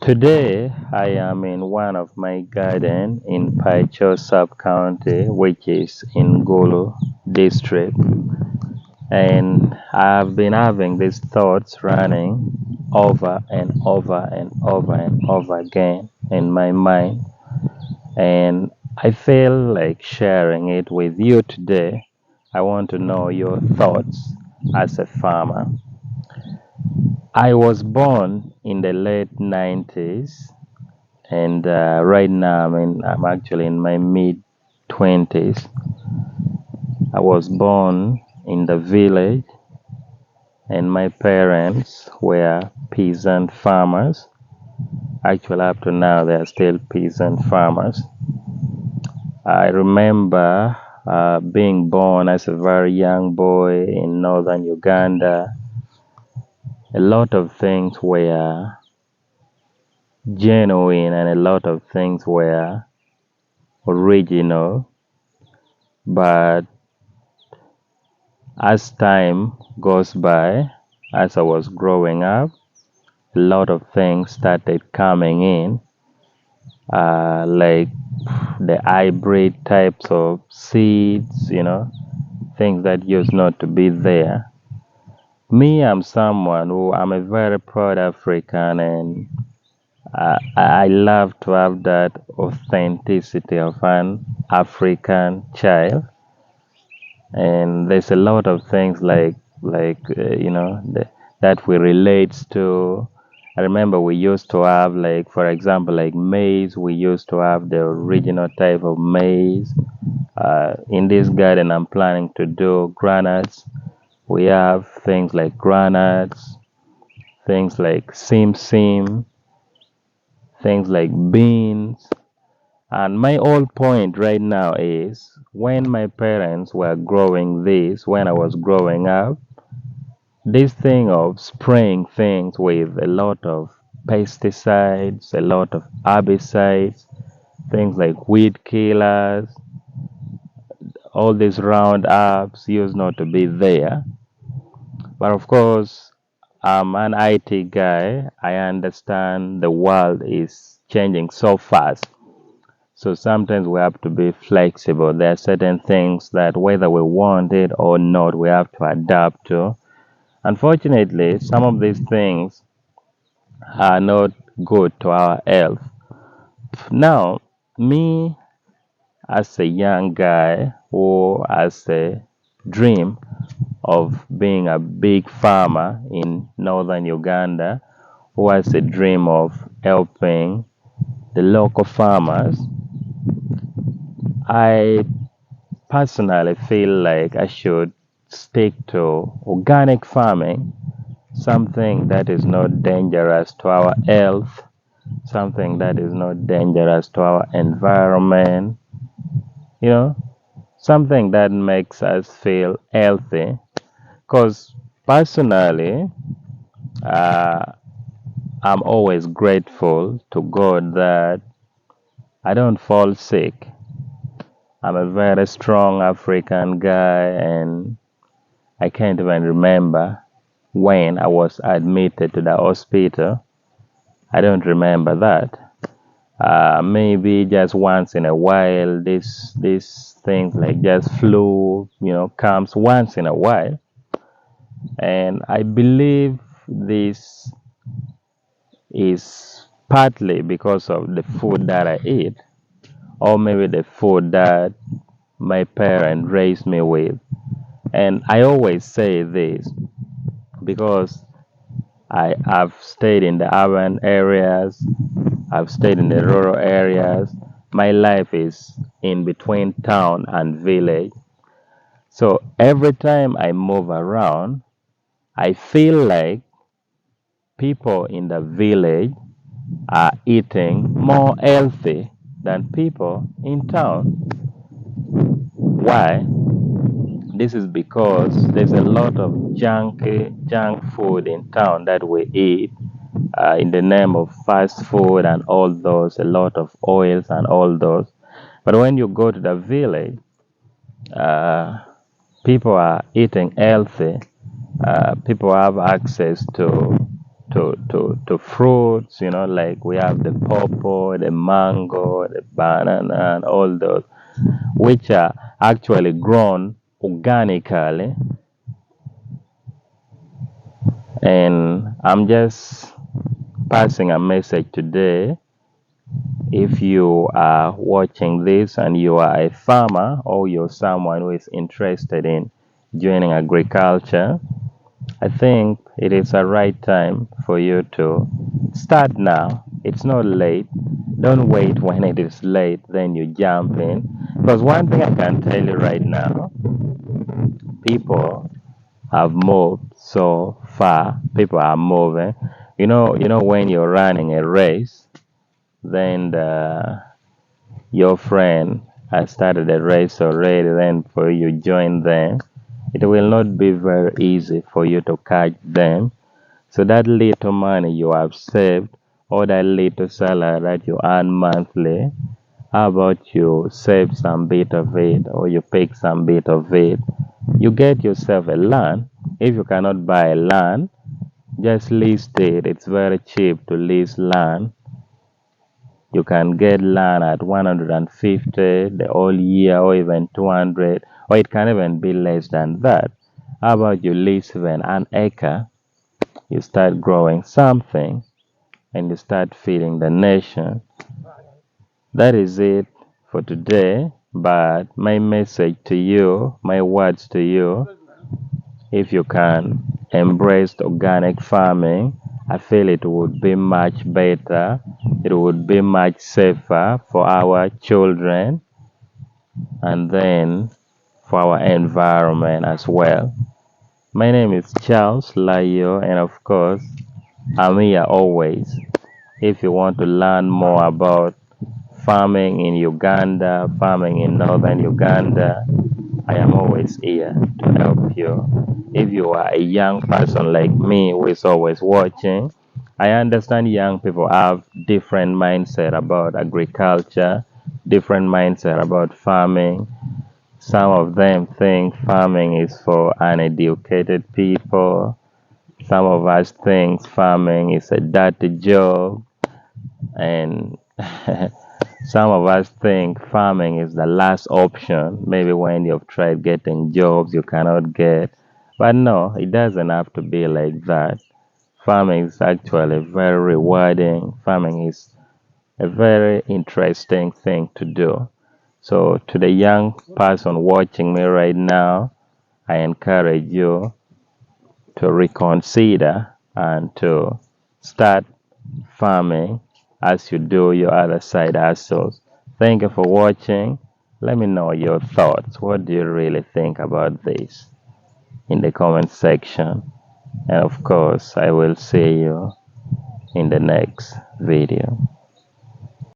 Today, I am in one of my garden in Paicho sub-county, which is in Gulu district. And I've been having these thoughts running over and over and over and over again in my mind. And I feel like sharing it with you today. I want to know your thoughts as a farmer. I was born in the late 90s, and right now I'm actually in my mid 20s. I was born in the village, and my parents were peasant farmers. Actually, up to now, they are still peasant farmers. I remember being born as a very young boy in northern Uganda. A lot of things were genuine, and a lot of things were original. But as time goes by, as I was growing up, a lot of things started coming in, like the hybrid types of seeds, things that used not to be there. Me, I'm someone who I'm a very proud African, and I love to have that authenticity of an African child. And there's a lot of things that we relates to. I remember we used to have, like, for example, like maize. We used to have the original type of maize. In this garden I'm planning to do granuts. We have things like granuts, things like sim, things like beans. And my whole point right now is, when my parents were growing this, when I was growing up, this thing of spraying things with a lot of pesticides, a lot of herbicides, things like weed killers, all these roundups used not to be there. But of course, I'm an IT guy. I understand the world is changing so fast. So sometimes we have to be flexible. There are certain things that, whether we want it or not, we have to adapt to. Unfortunately, some of these things are not good to our health. Now, me as a young guy who has a dream of being a big farmer in northern Uganda, who has a dream of helping the local farmers, I personally feel like I should stick to organic farming, something that is not dangerous to our health, something that is not dangerous to our environment, you know, something that makes us feel healthy. Because personally, uh, I'm always grateful to God that I don't fall sick. I'm a very strong African guy, and I can't even remember when I was admitted to the hospital. I don't remember that. Maybe just once in a while, this things like just flu, comes once in a while, and I believe this is partly because of the food that I eat, or maybe the food that my parents raised me with. And I always say this because I have stayed in the urban areas, I've stayed in the rural areas. My life is in between town and village. So every time I move around, I feel like people in the village are eating more healthy than people in town. Why? This is because there's a lot of junk food in town that we eat in the name of fast food and all those, a lot of oils and all those. But when you go to the village, uh, people are eating healthy. People have access to fruits, like we have the pawpaw, the mango, the banana, and all those, which are actually grown organically. And I'm just passing a message today. If you are watching this and you are a farmer or you're someone who is interested in joining agriculture, I think it is a right time for you to start now. It's not late. Don't wait when it is late, then you jump in. Because one thing I can tell you right now, people have moved so far. People are moving. You know when you're running a race, then your friend has started a race already, then for you join them, it will not be very easy for you to catch them. So that little money you have saved or that little salary that you earn monthly, how about you save some bit of it or you pick some bit of it? You get yourself a land. If you cannot buy a land, just lease it. It's very cheap to lease land. You can get land at 150 the whole year or even 200, or it can even be less than that. How about you lease even an acre? You start growing something and you start feeding the nation. That is it for today. But my message to you, my words to you, if you can embrace organic farming, I feel it would be much better. It would be much safer for our children and then for our environment as well. My name is Charles Layoo, and of course, I'm here always. If you want to learn more about farming in Uganda, farming in northern Uganda, I am always here to help you. If you are a young person like me who is always watching, I understand young people have different mindset about agriculture, different mindset about farming. Some of them think farming is for uneducated people. Some of us think farming is a dirty job, and some of us think farming is the last option. Maybe when you've tried getting jobs you cannot get. But no, it doesn't have to be like that. Farming is actually very rewarding. Farming is a very interesting thing to do. So, to the young person watching me right now, I encourage you to reconsider and to start farming as you do your other side hustles. Thank you for watching. Let me know your thoughts. What do you really think about this in the comment section? And of course, I will see you in the next video.